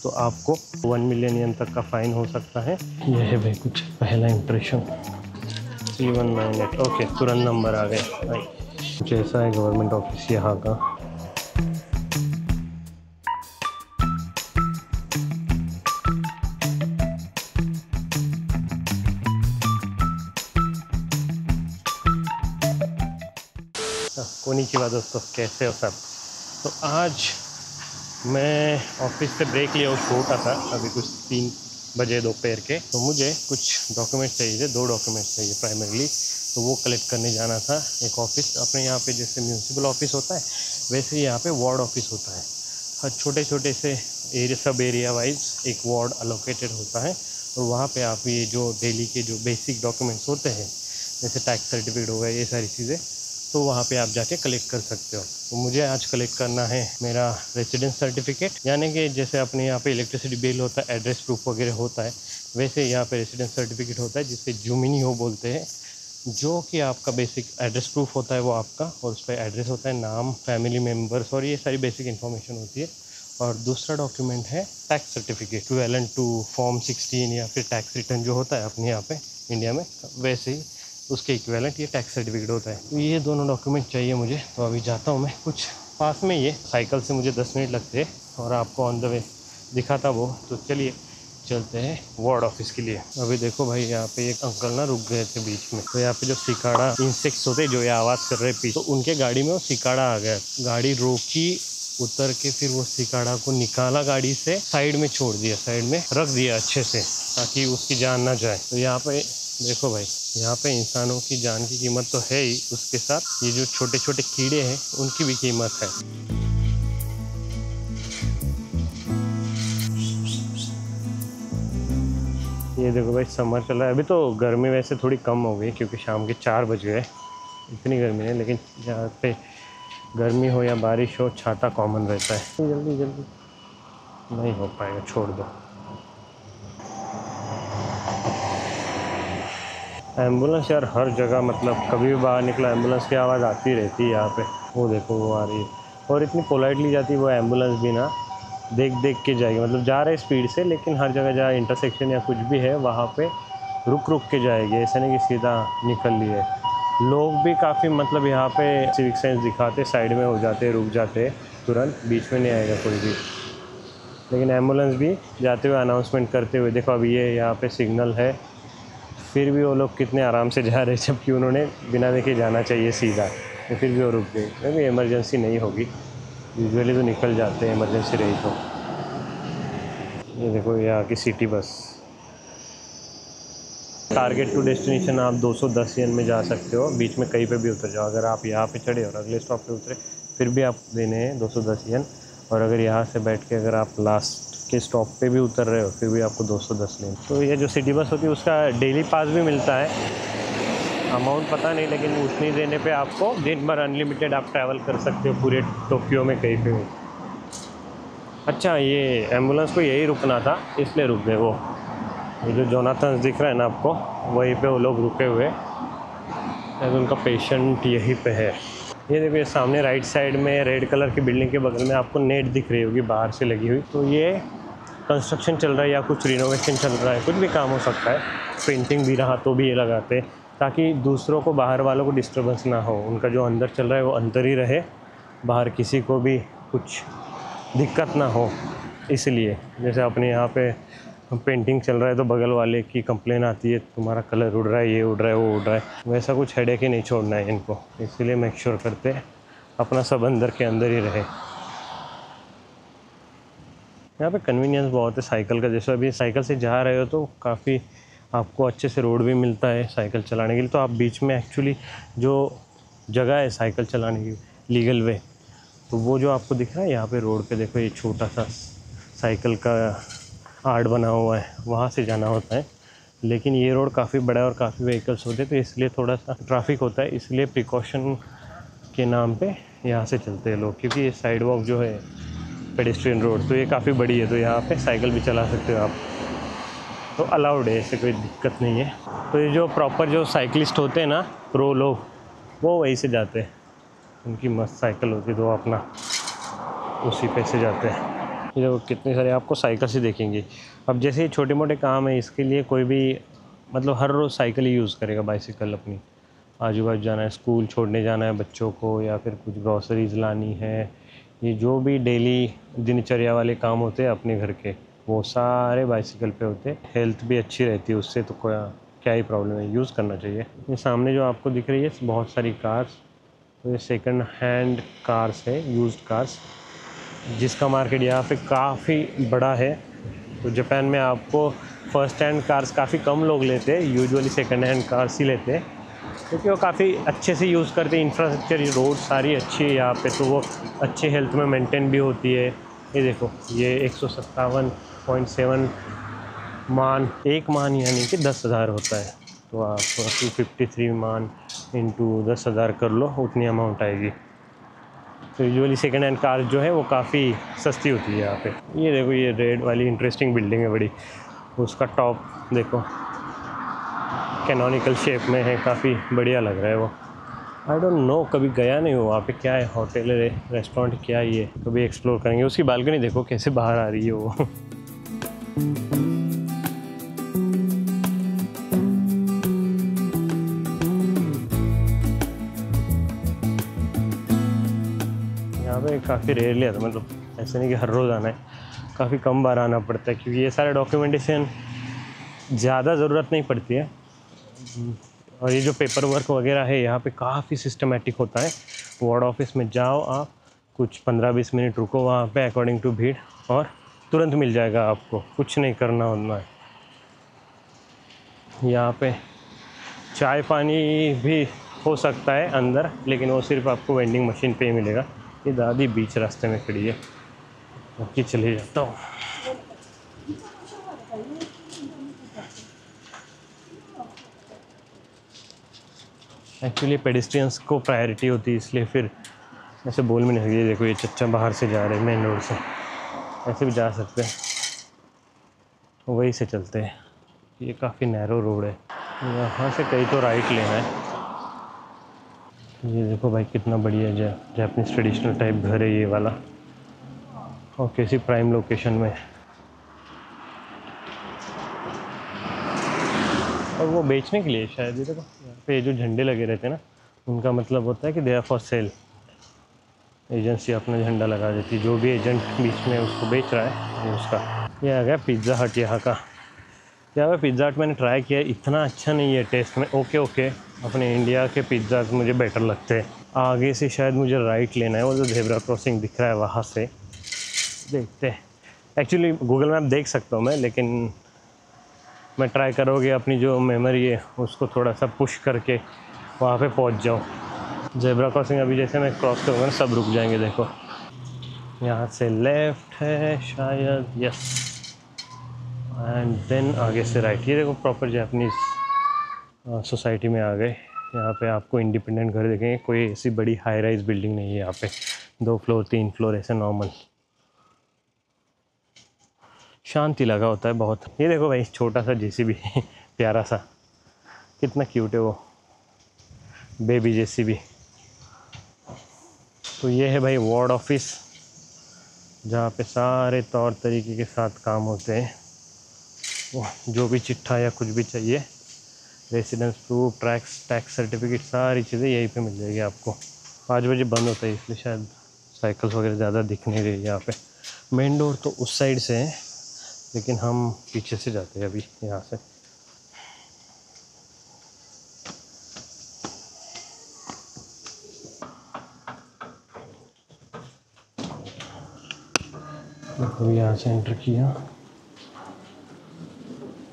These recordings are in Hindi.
तो आपको 1 मिलियन येन तक का फ़ाइन हो सकता है। यह है भाई कुछ पहला इंप्रेशन। 3198 ओके, तुरंत नंबर आ गए भाई। कुछ ऐसा है गवर्नमेंट ऑफिस यहाँ का। कोनिचिवा दोस्तों, कैसे हो सब। तो आज मैं ऑफिस से ब्रेक लिया, वो छोटा था, अभी कुछ 3 बजे दोपहर के। तो मुझे कुछ डॉक्यूमेंट्स चाहिए थे, 2 डॉक्यूमेंट्स चाहिए प्राइमरीली। तो वो कलेक्ट करने जाना था। एक ऑफिस अपने यहाँ पे जैसे म्यूनसिपल ऑफिस होता है, वैसे ही यहाँ पे वार्ड ऑफिस होता है। हर छोटे छोटे से एरिया, सब एरिया वाइज एक वार्ड अलोकेटेड होता है। और वहाँ पे आप ये जो डेली के जो बेसिक डॉक्यूमेंट्स होते हैं, जैसे टैक्स सर्टिफिकेट हो गया, ये सारी चीज़ें, तो वहाँ पे आप जाके कलेक्ट कर सकते हो। तो मुझे आज कलेक्ट करना है मेरा रेजिडेंस सर्टिफिकेट, यानी कि जैसे अपने यहाँ पे इलेक्ट्रिसिटी बिल होता है, एड्रेस प्रूफ वगैरह होता है, वैसे यहाँ पे रेजिडेंस सर्टिफिकेट होता है, जिसे जुमिनियो बोलते हैं। जो कि आपका बेसिक एड्रेस प्रूफ होता है वो आपका, और उस पर एड्रेस होता है, नाम, फैमिली मेम्बर्स और ये सारी बेसिक इन्फॉर्मेशन होती है। और दूसरा डॉक्यूमेंट है tax certificate, equivalent to form 16 या फिर टैक्स रिटर्न जो होता है अपने यहाँ पे इंडिया में, वैसे ही उसके इक्विवेलेंट ये टैक्स सर्टिफिकेट होता है। तो ये दोनों डॉक्यूमेंट चाहिए मुझे। तो अभी जाता हूँ मैं, कुछ पास में ये साइकिल से मुझे 10 मिनट लगते हैं और आपको ऑन द वे दिखाता वो। तो चलिए चलते हैं वार्ड ऑफिस के लिए। अभी देखो भाई, यहाँ पे एक अंकल ना रुक गए थे बीच में। तो यहाँ पे जो सिकाड़ा इंसेक्ट्स होते जो ये आवाज़ कर रहे पीछे, तो उनके गाड़ी में वो सिकाड़ा आ गया। गाड़ी रोकी, उतर के फिर वो सिकाड़ा को निकाला गाड़ी से, साइड में छोड़ दिया, साइड में रख दिया अच्छे से, ताकि उसकी जान ना जाए। तो यहाँ पे देखो भाई, यहाँ पे इंसानों की जान की कीमत तो है ही, उसके साथ ये जो छोटे छोटे कीड़े हैं उनकी भी कीमत है। ये देखो भाई, समर चल रहा है। अभी तो गर्मी वैसे थोड़ी कम हो गई क्योंकि शाम के 4 बज गए, इतनी गर्मी है। लेकिन यहाँ पे गर्मी हो या बारिश हो, छाता कॉमन रहता है। जल्दी जल्दी नहीं हो पाएगा, छोड़ दो। एम्बुलेंस यार हर जगह, मतलब कभी भी बाहर निकला एम्बुलेंस की आवाज़ आती रहती है यहाँ पे। वो देखो वो आ रही है, और इतनी पोलाइटली जाती है वो एम्बुलेंस भी ना, देख देख के जाएगी। मतलब जा रहे स्पीड से, लेकिन हर जगह जहाँ इंटरसेक्शन या कुछ भी है वहाँ पे रुक रुक के जाएगी, ऐसा नहीं कि सीधा निकल लिए। लोग भी काफ़ी, मतलब यहाँ पे सिविक सेंस दिखाते, साइड में हो जाते, रुक जाते, तुरंत बीच में नहीं आएगा कोई भी। लेकिन एम्बुलेंस भी जाते हुए अनाउंसमेंट करते हुए, देखो अभी ये यहाँ पे सिग्नल है, फिर भी वो लोग कितने आराम से जा रहे, जबकि उन्होंने बिना देखे जाना चाहिए सीधा, तो फिर भी वो रुक गए। क्योंकि इमरजेंसी नहीं होगी, यूजुअली तो निकल जाते हैं इमरजेंसी रही तो। ये देखो यहाँ की city bus, target to destination आप 210 येन में जा सकते हो, बीच में कहीं पे भी उतर जाओ। अगर आप यहाँ पे चढ़े और अगले स्टॉप पे उतरे, फिर भी आप देने हैं 210 येन। और अगर यहाँ से बैठ के अगर आप लास्ट के स्टॉप पे भी उतर रहे हो, फिर भी आपको 210 लें। तो ये जो सिटी बस होती है उसका डेली पास भी मिलता है, अमाउंट पता नहीं, लेकिन उतनी देने पे आपको दिन भर अनलिमिटेड आप ट्रैवल कर सकते हो पूरे टोक्यो में कहीं पे भी। अच्छा, ये एम्बुलेंस को यही रुकना था, इसलिए रुक गए वो। ये जो जोनाथन दिख रहा है ना आपको, वहीं पे वो लोग रुके हुए, उनका पेशेंट यहीं पे है। ये देखिए सामने राइट साइड में रेड कलर की बिल्डिंग के बगल में आपको नेट दिख रही होगी बाहर से लगी हुई। तो ये कंस्ट्रक्शन चल रहा है या कुछ रिनोवेशन चल रहा है, कुछ भी काम हो सकता है। पेंटिंग भी रहा तो भी ये लगाते हैं, ताकि दूसरों को, बाहर वालों को डिस्टर्बेंस ना हो। उनका जो अंदर चल रहा है वो अंदर ही रहे, बाहर किसी को भी कुछ दिक्कत ना हो। इसलिए जैसे अपने यहाँ पे पेंटिंग चल रहा है तो बगल वाले की कंप्लेन आती है, तुम्हारा कलर उड़ रहा है, ये उड़ रहा है, वो उड़ रहा है, वैसा कुछ हेडेक ही नहीं छोड़ना है इनको। इसलिए मेक श्योर करते हैं अपना सब अंदर के अंदर ही रहे। यहाँ पे कन्वीनियंस बहुत है साइकिल का। जैसे अभी साइकिल से जा रहे हो तो काफ़ी आपको अच्छे से रोड भी मिलता है साइकिल चलाने के लिए। तो आप बीच में एक्चुअली जो जगह है साइकिल चलाने की, लीगल वे, तो वो जो आपको दिख रहा है यहाँ पे रोड पे, देखो ये छोटा सा साइकिल का आर्ट बना हुआ है, वहाँ से जाना होता है। लेकिन ये रोड काफ़ी बड़ा है और काफ़ी व्हीकल्स होते हैं, तो इसलिए थोड़ा सा ट्रैफिक होता है। इसलिए प्रिकॉशन के नाम पे यहाँ से चलते हैं लोग, क्योंकि ये साइड वॉक जो है पेडेस्ट्रियन रोड, तो ये काफ़ी बड़ी है, तो यहाँ पे साइकिल भी चला सकते हो आप, तो अलाउड है, ऐसे कोई दिक्कत नहीं है। तो ये जो प्रॉपर जो साइकिलिस्ट होते हैं ना, प्रो लोग, वो वहीं से जाते हैं, उनकी मस्त साइकिल होती है, तो अपना उसी पे से जाते हैं। ये देखो कितने सारे आपको साइकिल्स ही देखेंगे। अब जैसे ये छोटे मोटे काम है, इसके लिए कोई भी मतलब हर रोज़ साइकिल ही यूज़ करेगा, बाइसिकल अपनी। आजू बाजू जाना है, स्कूल छोड़ने जाना है बच्चों को, या फिर कुछ ग्रॉसरीज लानी है, ये जो भी डेली दिनचर्या वाले काम होते हैं अपने घर के, वो सारे बाइसिकल पे होते हैं। हेल्थ भी अच्छी रहती है उससे, तो क्या ही प्रॉब्लम है, यूज़ करना चाहिए। ये सामने जो आपको दिख रही है बहुत सारी कार्स, तो ये सेकंड हैंड कार्स है, यूज्ड कार्स, जिसका मार्केट यहाँ पे काफ़ी बड़ा है। तो जापान में आपको फर्स्ट हैंड कार्स काफ़ी कम लोग लेते हैं, यूजुअली सेकंड हैंड कार्स ही लेते हैं, क्योंकि वो काफ़ी अच्छे से यूज़ करते हैं। इंफ्रास्ट्रक्चर, रोड सारी अच्छी है यहाँ पे, तो वो अच्छे हेल्थ में मेंटेन भी होती है। ये देखो, ये 157.7 मान, एक मान यानी कि 10,000 होता है, तो आप 253 मान इंटू 10,000 कर लो, उतनी अमाउंट आएगी। तो यूजुअली सेकेंड हैंड कार जो है वो काफ़ी सस्ती होती है यहाँ पे। ये देखो, ये रेड वाली इंटरेस्टिंग बिल्डिंग है बड़ी, उसका टॉप देखो कैनोनिकल शेप में है, काफ़ी बढ़िया लग रहा है वो। आई डोंट नो, कभी गया नहीं हूँ वहाँ पे, क्या है होटल है रेस्टोरेंट क्या ही है, कभी एक्सप्लोर करेंगे। उसकी बालकनी देखो कैसे बाहर आ रही है वो। यहाँ पे काफ़ी रेयरली आता, मतलब ऐसे नहीं कि हर रोज़ आना है, काफ़ी कम बार आना पड़ता है, क्योंकि ये सारे डॉक्यूमेंटेशन ज़्यादा ज़रूरत नहीं पड़ती है। और ये जो पेपर वर्क वगैरह है यहाँ पे काफ़ी सिस्टमेटिक होता है। वार्ड ऑफिस में जाओ आप, कुछ 15-20 मिनट रुको वहाँ पे अकॉर्डिंग टू भीड़, और तुरंत मिल जाएगा आपको, कुछ नहीं करना होना है। यहाँ पे चाय पानी भी हो सकता है अंदर, लेकिन वो सिर्फ आपको वेंडिंग मशीन पे ही मिलेगा। ये दादी बीच रास्ते में खड़ी है, बाकी चले जाता हूँ। एक्चुअली पेडिस्ट्रियंस को प्रायोरिटी होती है, इसलिए फिर ऐसे बोल में नहीं। देखो ये चच्चा बाहर से जा रहे हैं मेन रोड से, ऐसे भी जा सकते हैं, वहीं से चलते हैं। ये काफ़ी नैरो रोड है, यहाँ से कहीं तो राइट लेना है। ये देखो भाई कितना बढ़िया जापानीज ट्रेडिशनल टाइप घर है ये वाला, और कैसी प्राइम लोकेशन में। और वो बेचने के लिए शायद, ये देखो यहाँ पे जो झंडे लगे रहते हैं ना, उनका मतलब होता है कि they are for sale. Agency अपना झंडा लगा देती है, जो भी एजेंट बीच में उसको बेच रहा है ये उसका। ये आ गया पिज़्ज़ा हट यहाँ का। यहाँ पे पिज़्ज़ा हट मैंने ट्राई किया, इतना अच्छा नहीं है टेस्ट में। ओके, अपने इंडिया के पिज़्ज़ा मुझे बेटर लगते हैं। आगे से शायद मुझे राइट लेना है, वो जो ज़ेब्रा क्रॉसिंग दिख रहा है वहाँ से देखते हैं। एक्चुअली गूगल मैप देख सकता हूँ मैं, लेकिन मैं ट्राई करोगे अपनी जो मेमोरी है उसको थोड़ा सा पुश करके वहाँ पे पहुँच जाऊँ। ज़ेब्रा क्रॉसिंग अभी जैसे मैं क्रॉस करूँगा ना, सब रुक जाएंगे। देखो यहाँ से लेफ़्ट है शायद, यस, एंड देन आगे से राइट। ये देखो प्रॉपर जापानीज़ सोसाइटी में आ गए। यहाँ पे आपको इंडिपेंडेंट घर देखेंगे, कोई ऐसी बड़ी हाई राइज बिल्डिंग नहीं है यहाँ पे, 2 फ्लोर 3 फ्लोर ऐसे नॉर्मल। शांति लगा होता है बहुत। ये देखो भाई छोटा सा जेसीबी प्यारा सा, कितना क्यूट है वो बेबी जेसीबी। तो ये है भाई वार्ड ऑफिस, जहाँ पे सारे तौर तरीके के साथ काम होते हैं। वो जो भी चिट्ठा या कुछ भी चाहिए, रेसिडेंस प्रूफ, टैक्स सर्टिफिकेट, सारी चीज़ें यहीं पे मिल जाएगी आपको। 5 बजे बंद होता है, इसलिए शायद साइकिल्स वगैरह ज़्यादा दिख नहीं रही यहाँ पे। मेन डोर तो उस साइड से है, लेकिन हम पीछे से जाते हैं अभी यहाँ से। तो यहाँ से एंटर किया,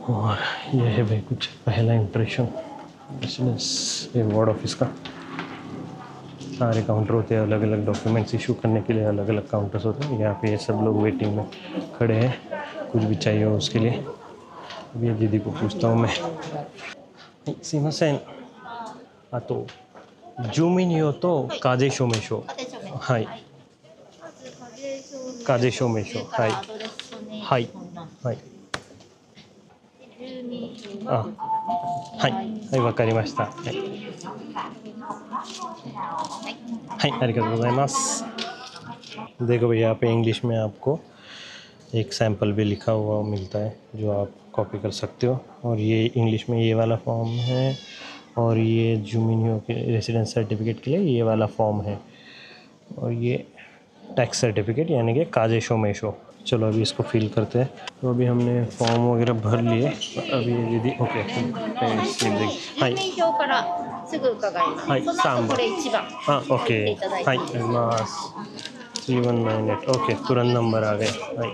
और यह है भाई कुछ पहला इंप्रेशन रेसिडेंस ये वार्ड ऑफिस का। सारे काउंटर होते हैं, अलग अलग डॉक्यूमेंट्स इशू करने के लिए अलग अलग काउंटर्स होते हैं। यहाँ पे ये सब लोग वेटिंग में खड़े हैं, कुछ भी चाहिए हो उसके लिए। अभी दीदी को पूछता हूँ मैं। सीमासेन आ तो जूमिनियो तो काजे शो में शो, हाई काजे शो में शो, हाई हाई हाईはい、わかりました。はい、ありがとうございます। देखो भैया यहाँ पे इंग्लिश में आपको एक सैम्पल भी लिखा हुआ मिलता है जो आप कॉपी कर सकते हो। और ये इंग्लिश में ये वाला फॉर्म है, और ये जुमिनियो के रेसिडेंस सर्टिफिकेट के लिए ये वाला फॉर्म है, और ये टैक्स सर्टिफिकेट यानी कि काजेशो मेशो। चलो अभी इसको फिल करते हैं। तो अभी हमने फॉर्म वगैरह भर लिए। अभी ये दीदी ओके हाई हाई सांबा हाँ ओके हाई मास 3198 ओके तुरंत नंबर आ गए। हाई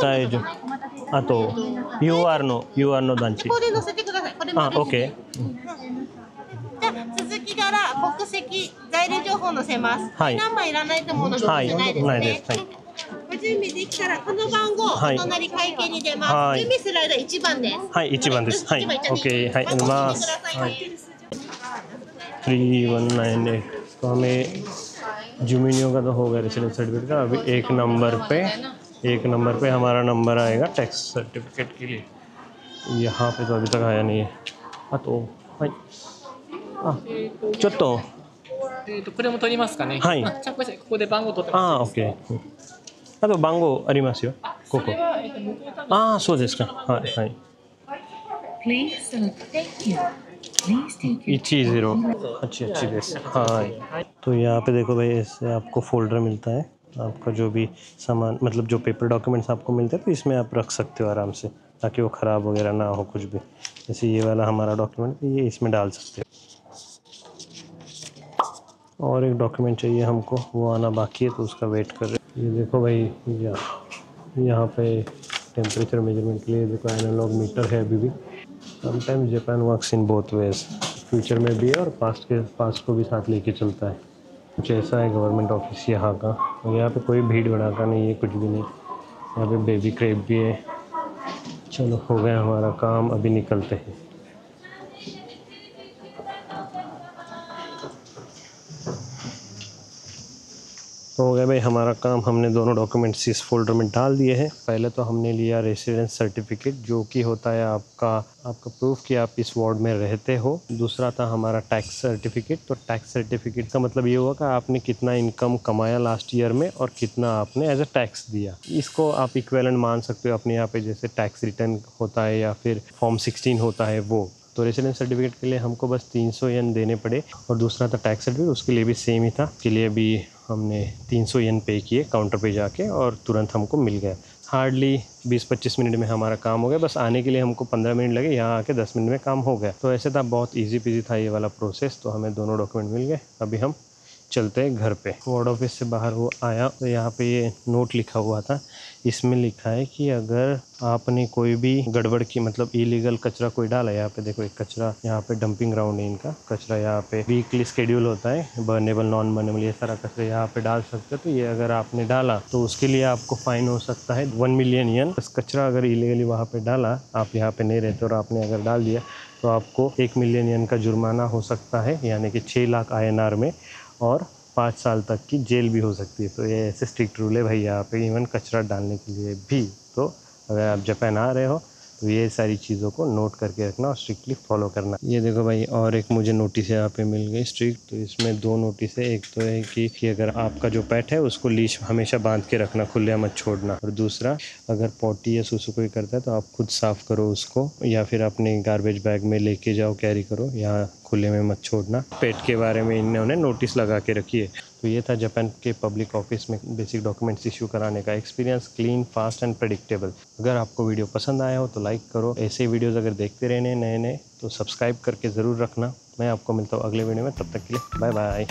大丈夫。あと UR の団地。あ、OK。じゃあ続きから国籍、在留情報載せます。はい。ナンバーいらないと思うので載せないですね。ないです。はい。ご準備できたらこの番号、お隣会計に出ます。準備する間1番です。はい、1番です。はい。OK。はい、お願いします。はい。3198तो हमें जुमिनियो का तो हो गया रेसिडेंस सर्टिफिकेट का। अभी एक नंबर पे हमारा नंबर आएगा टैक्स सर्टिफिकेट के लिए। यहाँ पे तो अभी तक आया नहीं है। आ तोはいちょっとこれも取りますかね。はい。じゃあここで番号取ってます。OK。あと番号ありますよ。ここ。ああ、そうですか。はいはい。1088です。はい。तो यहाँ पे देखो भाई, इससे आपको फोल्डर मिलता है। आपका जो भी सामान मतलब जो पेपर डॉक्यूमेंट्स आपको मिलते हैं तो इसमें आप रख सकते हो आराम से, ताकि वो ख़राब वगैरह ना हो कुछ भी। जैसे ये वाला हमारा डॉक्यूमेंट ये इसमें डाल सकते हो। और एक डॉक्यूमेंट चाहिए हमको, वो आना बाकी है तो उसका वेट कर रहे हैं। ये देखो भाई, यहाँ पे टेम्परेचर मेजरमेंट के लिए देखो एनालॉग मीटर है अभी भी। Sometimes Japan works in both ways, future में भी है और पास्ट को भी साथ लेके चलता है। कुछ ऐसा है गवर्नमेंट ऑफिस यहाँ का। और यहाँ पे कोई भीड़ भड़ाका नहीं है, कुछ भी नहीं। यहाँ पे बेबी क्रेप भी है। चलो हो गया हमारा काम, अभी निकलते हैं। तो हो गया भाई हमारा काम। हमने दोनों डॉक्यूमेंट्स इस फोल्डर में डाल दिए हैं। पहले तो हमने लिया रेसिडेंस सर्टिफिकेट, जो कि होता है आपका प्रूफ कि आप इस वार्ड में रहते हो। दूसरा था हमारा टैक्स सर्टिफिकेट। तो टैक्स सर्टिफिकेट का मतलब ये हुआ कि आपने कितना इनकम कमाया लास्ट ईयर में और कितना आपने एज अ टैक्स दिया। इसको आप इक्विवेलेंट मान सकते हो अपने यहाँ पे, जैसे टैक्स रिटर्न होता है या फिर फॉर्म 16 होता है वो। तो रेसिडेंस सर्टिफिकेट के लिए हमको बस 300 येन देने पड़े, और दूसरा था टैक्स सर्टिफिकेट, उसके लिए भी सेम ही था। उसके लिए भी हमने 300 येन पे किए काउंटर पे जाके, और तुरंत हमको मिल गया। हार्डली 20-25 मिनट में हमारा काम हो गया। बस आने के लिए हमको 15 मिनट लगे, यहाँ आके 10 मिनट में काम हो गया। तो ऐसे था, बहुत ईजी पीजी था ये वाला प्रोसेस। तो हमें दोनों डॉक्यूमेंट मिल गए। अभी हम चलते हैं घर पे। वार्ड ऑफिस से बाहर वो आया तो यहाँ पे ये नोट लिखा हुआ था। इसमें लिखा है कि अगर आपने कोई भी गड़बड़ की मतलब इलीगल कचरा कोई डाला, यहाँ पे देखो एक कचरा, यहाँ पे डंपिंग ग्राउंड है इनका कचरा। यहाँ पे वीकली शेड्यूल होता है, बर्नेबल नॉन बर्नेबल, ये सारा कचरा यहाँ पे डाल सकते हो। तो ये अगर आपने डाला तो उसके लिए आपको फाइन हो सकता है 1 मिलियन येन। बस कचरा अगर इलीगली वहाँ पे डाला, आप यहाँ पे नहीं रहते और आपने अगर डाल दिया तो आपको 1 मिलियन येन का जुर्माना हो सकता है, यानी कि 6 लाख INR में, और 5 साल तक की जेल भी हो सकती है। तो ये ऐसे स्ट्रिक्ट रूल है भाई यहाँ पे, इवन कचरा डालने के लिए भी। तो अगर आप जापान आ रहे हो तो ये सारी चीज़ों को नोट करके रखना और स्ट्रिक्टली फॉलो करना। ये देखो भाई, और एक मुझे नोटिस यहाँ पे मिल गई स्ट्रिक्ट। तो इसमें 2 नोटिस है। एक तो है कि अगर आपका जो पेट है उसको लीश हमेशा बांध के रखना, खुले मत छोड़ना। और दूसरा, अगर पॉटी या सुसु कोई करता है तो आप खुद साफ़ करो उसको, या फिर अपने गार्बेज बैग में लेके जाओ, कैरी करो, यहाँ खुले में मत छोड़ना। पेट के बारे में इन्होंने नोटिस लगा के रखी है। तो ये था जापान के पब्लिक ऑफिस में बेसिक डॉक्यूमेंट्स इशू कराने का experience. Clean, fast and predictable. अगर आपको वीडियो पसंद आया हो तो लाइक करो। ऐसे वीडियोज़ अगर देखते रहने नए तो सब्सक्राइब करके ज़रूर रखना। मैं आपको मिलता हूँ अगले वीडियो में, तब तक के लिए बाय बाय।